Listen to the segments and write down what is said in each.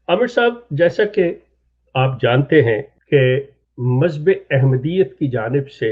आमिर साहब, जैसा कि आप जानते हैं कि मज़हब अहमदियत की जानिब से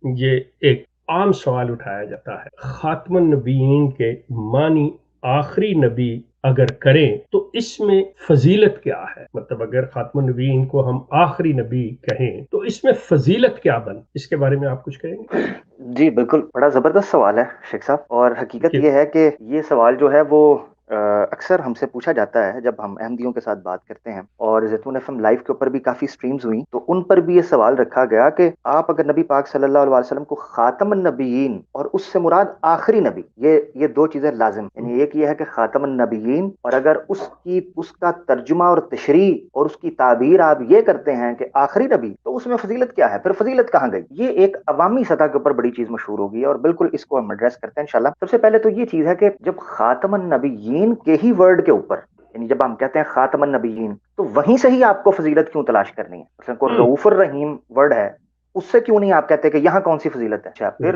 ये एक आम सवाल उठाया जाता है, खातमुन नबीयीन के मानी आखिरी नबी अगर करें तो इसमें फजीलत क्या है? मतलब अगर खातमुन नबीयीन को हम आखिरी नबी कहें तो इसमें फजीलत क्या बन, इसके बारे में आप कुछ कहेंगे? जी बिल्कुल, बड़ा ज़बरदस्त सवाल है शेख साहब। और हकीकत कि ये है कि ये सवाल जो है वो अक्सर हमसे पूछा जाता है जब हम अहमदियों के साथ बात करते हैं। और ज़ैतून एफएम लाइव के ऊपर भी काफ़ी स्ट्रीम्स हुई, तो उन पर भी ये सवाल रखा गया कि आप अगर नबी पाक सल्लल्लाहु अलैहि वसल्लम को खातमुन नबीयीन और उससे मुराद आखिरी नबी, ये दो चीज़ें लाजिम, यानी एक ये है कि खातमुन नबीयीन, और अगर उसका तर्जुमा और तशरीह और उसकी ताबीर आप ये करते हैं कि आखिरी नबी, तो उसमें फजीलत क्या है? फिर फजीलत कहाँ गई? ये एक अवामी सतह के ऊपर बड़ी चीज मशहूर होगी और बिल्कुल इसको हम एड्रेस करते हैं इंशाल्लाह। सबसे पहले तो ये चीज है कि जब खातमन नबीयीन के ही वर्ड के ऊपर, यानी जब हम कहते हैं खातमन नबीयीन, तो वहीं से ही आपको फजीलत क्यों तलाश करनी है? मतलब को रऊफुर रहीम वर्ड है, उससे क्यों नहीं आप कहते कि यहाँ कौन सी फजीलत है? अच्छा, फिर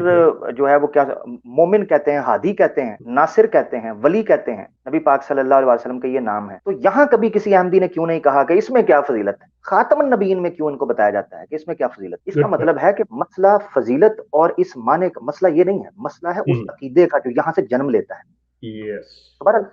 जो है वो क्या, मोमिन कहते हैं, हादी कहते हैं, नासिर कहते हैं, वली कहते हैं, नबी पाक सल्लल्लाहु अलैहि वसल्लम के ये नाम है। तो यहाँ कभी किसी अहमदी ने क्यों नहीं कहा कि इसमें क्या फजीलत है? खातमन नबीयीन में क्यों इनको बताया जाता है कि इसमें क्या फजीलत? इसका गुड मतलब है कि मसला फजीलत और इस माने का मसला ये नहीं है, मसला है उस पॉइंट। अकीदे का जो यहाँ से जन्म लेता है। यस। तो बहरहाल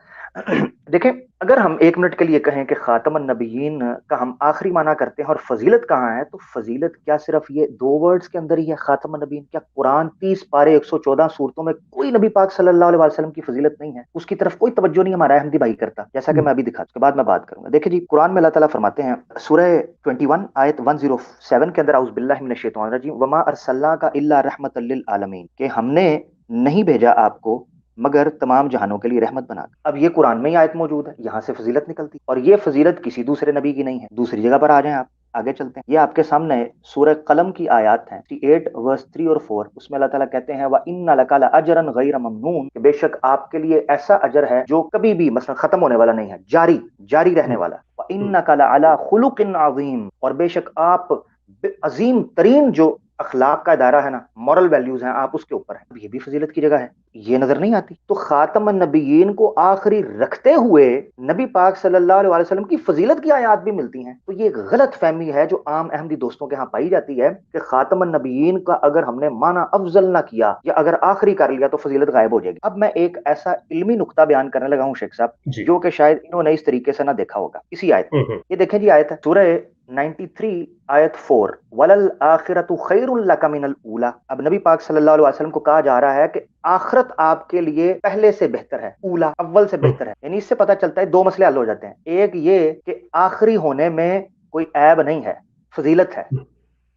देखें, अगर हम एक मिनट के लिए कहें कि खातमन नबीयीन का हम आखिरी माना करते हैं और फजीलत कहाँ है, तो फजीलत क्या सिर्फ ये दो वर्ड्स के अंदर ही है? खातमन नबीयीन, क्या कुरान 30 पारे 114 सूरतों में कोई नबी पाक सल्लल्लाहु अलैहि वसल्लम की फजीलत नहीं है? उसकी तरफ कोई तवज्जो नहीं हमारा अहमदी भाई करता, जैसा कि मैं अभी दिखा, उसके बाद मैं बात करूंगा। देखिए जी, कुरान में अल्लाह ताला फरमाते हैं सूरह 21 आयत 107 के अंदर, औज़ु बिल्लाहि मिनश शैतानिर रजीम, वमा अरसलनाका इल्ला रहमतल लिल आलमीन, कि हमने नहीं भेजा आपको मगर तमाम जहानों के लिए रहमत बना। अब ये कुरान में ही आयत मौजूद है, यहाँ से फजीलत निकलती, और ये फजीलत किसी दूसरे नबी की नहीं है। दूसरी जगह पर आ जाएं आप, आगे चलते हैं। ये आपके सामने सूरह कलम की आयत है 8 वर्स 3 और 4। उसमें अल्लाह ताला कहते हैं व इन्ना लका अजरन गैर ममनून, कि बेशक आपके लिए ऐसा अजर है जो कभी भी मतलब खत्म होने वाला नहीं है, जारी जारी रहने वाला। व इन्ना कला अला खुलुकिन अजीम, और बेशक आप अजीम तरीन जो अखलाक का दायरा है ना, मॉरल वैल्यूज हैं, आप उसके ऊपर हैं। अब ये भी फजीलत की जगह है, ये नजर नहीं आती। तो खातम नबीयीन को आखिरी रखते हुए नबी पाक सल्लल्लाहु अलैहि वसल्लम की फजीलत की आयात भी मिलती हैं। तो ये एक गलत फहमी है जो आम अहमदी दोस्तों के यहाँ पाई जाती है कि खातम नबीयीन का अगर हमने माना अफजल ना किया या अगर आखिरी कर लिया तो फजीलत गायब हो जाएगी। अब मैं एक ऐसा इल्मी नुक्ता बयान करने लगा हूँ शेख साहब, जी। जो कि शायद इन्होंने इस तरीके से ना देखा होगा इसी आयत में। ये देखें जी, आयत है सूरह 93 आयत 4, वलल आखिरतु खैरुल लका मिनल ऊला। अब नबी पाक सल्लल्लाहु अलैहि वसल्लम को कहा जा रहा है कि आखिरत आपके लिए पहले से बेहतर है, ऊला अव्वल से बेहतर है। यानी इससे पता चलता है दो मसले हल हो जाते हैं। एक ये कि आखिरी होने में कोई ऐब नहीं है, फजीलत है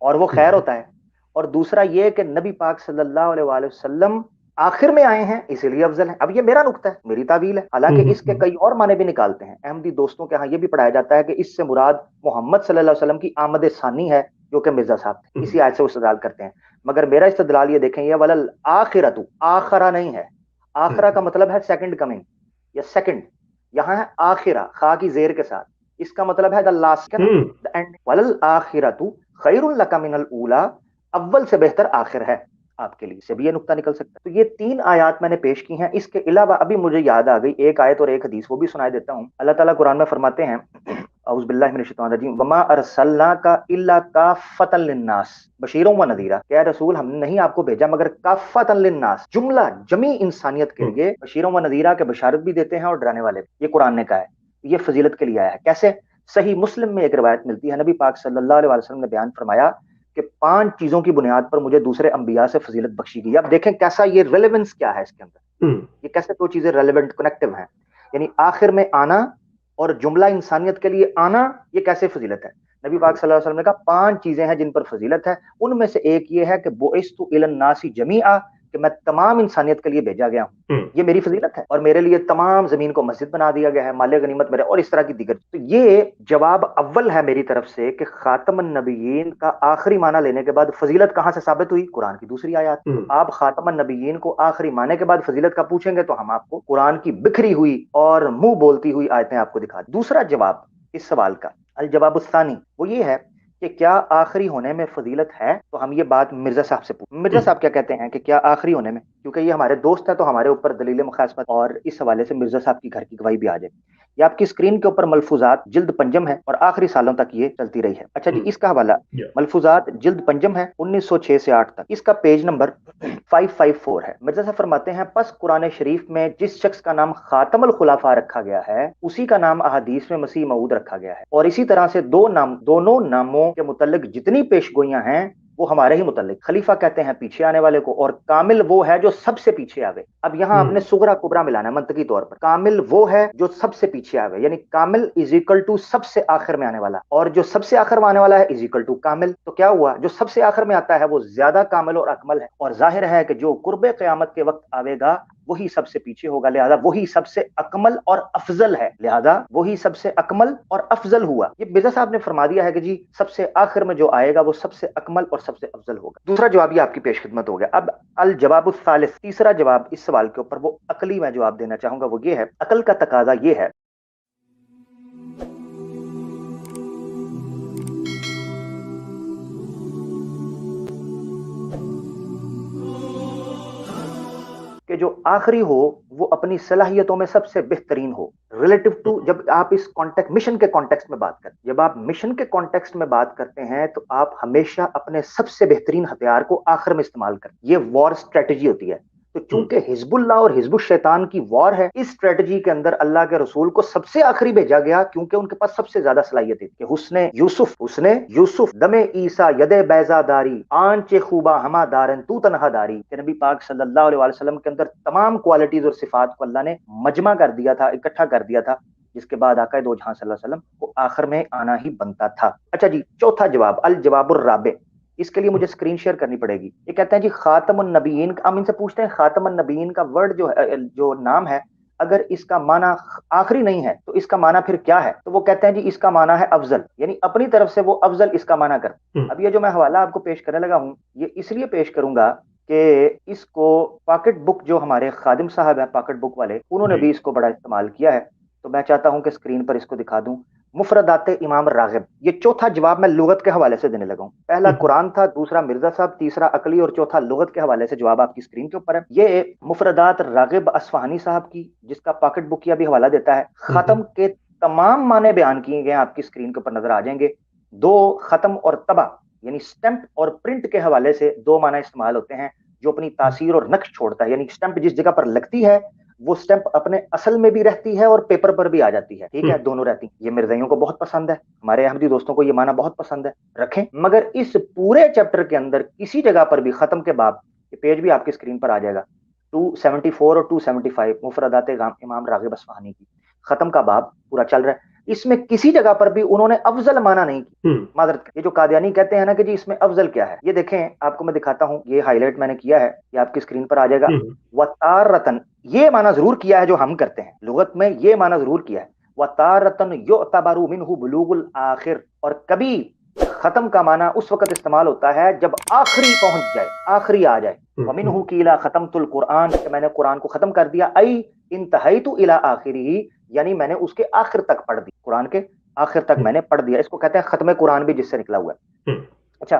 और वो खैर होता है। और दूसरा ये कि नबी पाक सल्लल्लाहु अलैहि वसल्लम आखिर में आए हैं इसीलिए अफजल है। अब ये मेरा नुक्ता है, मेरी तावील है, हालांकि इसके कई और माने भी निकालते हैं अहमदी दोस्तों के यहाँ। ये भी पढ़ाया जाता है कि इससे मुराद मोहम्मद सल्लल्लाहु अलैहि वसल्लम की आमद सानी है, जो कि मिर्जा साहब थे, इसी आयत से वो इस्तेदलाल करते हैं। मगर मेरा इस्तेदलाल ये देखें, ये वलल आखिरतु, आखरा नहीं है। आखरा का मतलब है सेकंड कमिंग या सेकंड, यहाँ है आखिरा खा की जेर के साथ, इसका मतलब है द लास्ट, है ना, द एंड। वलल आखिरतु खैरुल लका मिनल ऊला, अव्वल से बेहतर आखिर है आपके लिए, से भी ये नुक्ता निकल सकता है। तो ये तीन आयत मैंने पेश की हैं। इसके अलावा अभी मुझे याद आ गई एक आयत और एक हदीस, वो भी सुनाई देता हूँ। अल्लाह ताला कुरान में फरमाते हैं औज़ु बिल्लाहि मिनश शैतानिर रजीम, वमा अरसलनाका इल्ला काफ़तन लिन्नास बशीरन व नज़ीरा, क्या रसूल हमने नहीं आपको भेजा मगर काफ़तन लिन्नास, जुमला जमी इंसानियत के लिए, बशीरन व नज़ीरा के बशारत भी देते हैं और डराने वाले भी। ये कुरान ने कहा है, ये फजीलत के लिए आया है। कैसे? सही मुस्लिम में एक रिवायत मिलती है, नबी पाक सल्लल्लाहु अलैहि वसल्लम ने बयान फरमाया कि 5 चीजों की बुनियाद पर मुझे दूसरे अंबिया से फजीलत बख्शी गई। अब देखें कैसा ये रेलेवेंस क्या है इसके अंदर, ये कैसे दो चीजें रेलेवेंट कनेक्टिव हैं। यानी आखिर में आना और जुमला इंसानियत के लिए आना, ये कैसे फजीलत है? नबी पाक सल्लल्लाहु अलैहि वसल्लम ने कहा 5 चीजें हैं जिन पर फजीलत है, उनमें से एक ये है कि बुइस्तु इलन नासी जमीआ, कि मैं तमाम इंसानियत के लिए भेजा गया हूं, ये मेरी फजीलत है। और मेरे लिए तमाम जमीन को मस्जिद बना दिया गया है, माले गनीमत मेरे, और इस तरह की दीगर। तो ये जवाब अव्वल है मेरी तरफ से कि खातमन नबीयीन का आखिरी माना लेने के बाद फजीलत कहां से साबित हुई? कुरान की दूसरी आयत। तो आप खातमन नबीयीन को आखिरी माने के बाद फजीलत का पूछेंगे तो हम आपको कुरान की बिखरी हुई और मुंह बोलती हुई आयतें आपको दिखा। दूसरा जवाब इस सवाल का, अल जवाब उस्तानी, वो ये है कि क्या आखिरी होने में फजीलत है? तो हम ये बात मिर्जा साहब से पूछ, मिर्जा साहब क्या कहते हैं कि क्या आखिरी होने में, क्योंकि ये हमारे दोस्त है तो हमारे ऊपर दलील मुखासमत और इस हवाले से मिर्जा साहब की घर की गवाही भी आ जाए। ये आपकी स्क्रीन के ऊपर मलफूजात जिल्द पंजम है और आखिरी सालों तक ये चलती रही है। अच्छा जी, इसका हवाला मलफूजात जिल्द पंजम है 1906 से 8 तक, इसका पेज नंबर 554 है। मिर्जा साहब फरमाते हैं, पस कुरान शरीफ में जिस शख्स का नाम खातमुल खुलाफा रखा गया है उसी का नाम अहादीस में मसीह मऊद रखा गया है, और इसी तरह से दोनों नामों के मुतल्लिक जितनी पेशगोइयां हैं वो हमारे ही मुतल्लिक। खलीफा कहते हैं पीछे आने वाले को, और कामिल वो है जो सबसे पीछे आवे। अब यहाँ आपने सुगरा कुबरा मिलाना है मंतकी तौर पर। कामिल वो है जो सबसे पीछे आवे, यानी कामिल इज इक्वल टू सबसे आखिर में आने वाला, और जो सबसे आखिर में आने वाला है इज इक्वल टू कामिल। तो क्या हुआ, जो सबसे आखिर में आता है वो ज्यादा कामिल और अकमल है, और जाहिर है कि जो कुर्बे क़यामत के वक्त आवेगा वही सबसे पीछे होगा, लिहाजा वही सबसे अकमल और अफजल है, लिहाजा वही सबसे अकमल और अफजल हुआ। ये मिर्जा साहब ने फरमा दिया है कि जी सबसे आखिर में जो आएगा वो सबसे अकमल और सबसे अफजल होगा। दूसरा जवाब ये आपकी पेश खिदमत हो गया। अब अल जवाब सालिस, तीसरा जवाब इस सवाल के ऊपर वो अकली मैं जवाब देना चाहूंगा, वो ये है, अकल का तकाजा ये है कि जो आखिरी हो वो अपनी सलाहियतों में सबसे बेहतरीन हो रिलेटिव टू। जब आप इस कॉन्टेक्स्ट मिशन के कॉन्टेक्स्ट में बात करते, जब आप मिशन के कॉन्टेक्स्ट में बात करते हैं तो आप हमेशा अपने सबसे बेहतरीन हथियार को आखिर में इस्तेमाल करते, ये वॉर स्ट्रेटजी होती है। तो चूंकि हिजबुल्लाह और हिजबुल शैतान की वॉर है, इस स्ट्रेटजी के अंदर अल्लाह के रसूल को सबसे आखिरी भेजा गया क्योंकि उनके पास सबसे ज्यादा सलाहियत थी कि हुस्ने यूसुफ दमे ईसा यदे बैजादारी आंचे खूबा हमा दारन तू तनहादारी, कि नबी पाक सल्लल्लाहु अलैहि वसल्लम के अंदर तमाम क्वालिटीज और सिफात को अल्लाह ने मजमा कर दिया था, इकट्ठा कर दिया था, जिसके बाद आका दो जहां सल्लल्लाहु अलैहि वसल्लम को आखिर में आना ही बनता था। अच्छा जी, चौथा जवाब अल जवाबुर राबे, इसके लिए मुझे स्क्रीन शेयर करनी पड़ेगी। ये कहते हैं जी खातमुन नबीयीन, हम इनसे पूछते हैं खातमुन नबीयीन का वर्ड जो नाम है, अगर इसका माना आखिरी नहीं है तो इसका माना फिर क्या है? तो वो कहते हैं जी इसका माना है अफजल, यानी अपनी तरफ से वो अफजल इसका माना कर। अब ये जो मैं हवाला आपको पेश करने लगा हूं, ये इसलिए पेश करूंगा कि इसको पॉकेट बुक जो हमारे खादिम साहब हैं पॉकेट बुक वाले, उन्होंने भी इसको बड़ा इस्तेमाल किया है। तो मैं चाहता हूं कि स्क्रीन पर इसको दिखा दूं। मुफरदात इमाम रागिब, ये चौथा जवाब मैं लुगत के हवाले से देने लगा हूं। पहला कुरान था, दूसरा मिर्जा साहब, तीसरा अकली और चौथा लुगत के हवाले से जवाब आपकी स्क्रीन के ऊपर है। ये मुफरदात रागिब अस्फहानी साहब की, जिसका पॉकेट बुक किया भी हवाला देता है। खत्म के तमाम माने बयान किए गए आपकी स्क्रीन के ऊपर नजर आ जाएंगे। दो खत्म और तबा यानी स्टैंप और प्रिंट के हवाले से दो माना इस्तेमाल होते हैं, जो अपनी तासीर और नक्श छोड़ता है, यानी स्टैंप जिस जगह पर लगती है वो स्टैंप अपने असल में भी रहती है और पेपर पर भी आ जाती है, ठीक है, दोनों रहती है। ये मिर्ज़ाइयों को बहुत पसंद है, हमारे अहमदी दोस्तों को ये माना बहुत पसंद है, रखें। मगर इस पूरे चैप्टर के अंदर किसी जगह पर भी खत्म के बाब, ये पेज भी आपकी स्क्रीन पर आ जाएगा, 274 और 275 मुफरदात इमाम रागिब अस्फहानी की खत्म का बाब पूरा चल रहा है। इसमें किसी जगह पर भी उन्होंने अफजल माना नहीं किया। मादरत, ये जो कादियानी कहते हैं ना कि जी इसमें अफजल क्या है, ये देखें आपको मैं दिखाता हूं, ये हाईलाइट मैंने किया है, ये आपकी स्क्रीन पर आ जाएगा। वतारतन ये माना जरूर किया है जो हम करते हैं, लुगत में ये माना जरूर किया है, वतारतन युतबरु मिनहु बुलूगुल आखिर, और कभी खत्म का माना उस वक्त इस्तेमाल होता है जब आखिरी पहुंच जाए, आखिरी आ जाए। वमिनहु कीला खत्मतुल कुरान, मैंने कुरान को खत्म कर दिया, आई इंतहाइतु इला आखिरी, यानी मैंने उसके आखिर तक पढ़ दी, कुरान के आखिर तक मैंने पढ़ दिया। इसको कहते हैं खत्म कुरान भी जिससे निकला हुआ है। अच्छा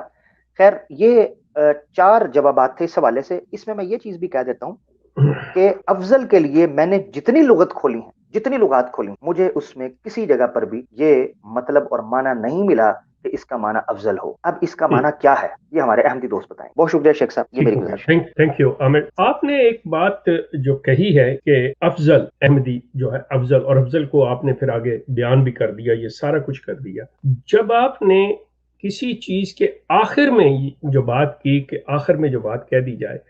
खैर, ये चार जवाबात थे इस हवाले से। इसमें मैं ये चीज भी कह देता हूँ कि अफजल के लिए मैंने जितनी लुगत खोली है, जितनी लुगात खोली, मुझे उसमें किसी जगह पर भी ये मतलब और माना नहीं मिला कि इसका माना अफजल हो। अब इसका माना क्या है ये हमारे अहमदी दोस्त बताएं। बहुत शुक्रिया शेख साहब, ये मेरी गुजारिश। Thank you Aamir. आपने एक बात जो कही है कि अफजल, अहमदी जो है अफजल, और अफजल को आपने फिर आगे बयान भी कर दिया, ये सारा कुछ कर दिया। जब आपने किसी चीज के आखिर में जो बात की कि आखिर में जो बात कह दी जाए,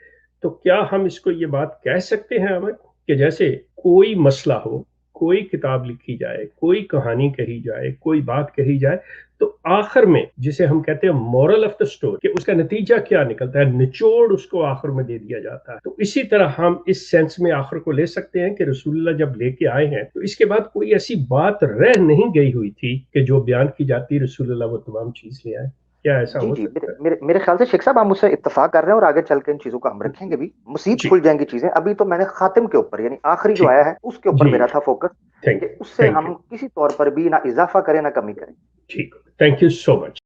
तो क्या हम इसको ये बात कह सकते हैं आमिर कि जैसे कोई मसला हो, कोई किताब लिखी जाए, कोई कहानी कही जाए, कोई बात कही जाए, तो आखिर में जिसे हम कहते हैं मोरल ऑफ द स्टोरी, कि उसका नतीजा क्या निकलता है, निचोड़ उसको आखिर में दे दिया जाता है। तो इसी तरह हम इस सेंस में आखिर को ले सकते हैं कि रसूलुल्लाह जब लेके आए हैं तो इसके बाद कोई ऐसी बात रह नहीं गई हुई थी कि जो बयान की जाती रसूलुल्लाह वो तमाम चीज ले आए। क्या ऐसा जी हो जी, सकता है? मेरे ख्याल से शेख साहब आप मुझसे इत्तेफाक कर रहे हैं और आगे चल के इन चीजों को हम रखेंगे भी, मसीद खुल जाएंगी चीजें। अभी तो मैंने खातिम के ऊपर यानी आखिरी जो आया है उसके ऊपर मेरा था फोकस, कि उससे हम किसी तौर पर भी ना इजाफा करें ना कमी करें। ठीक, थैंक यू सो मच।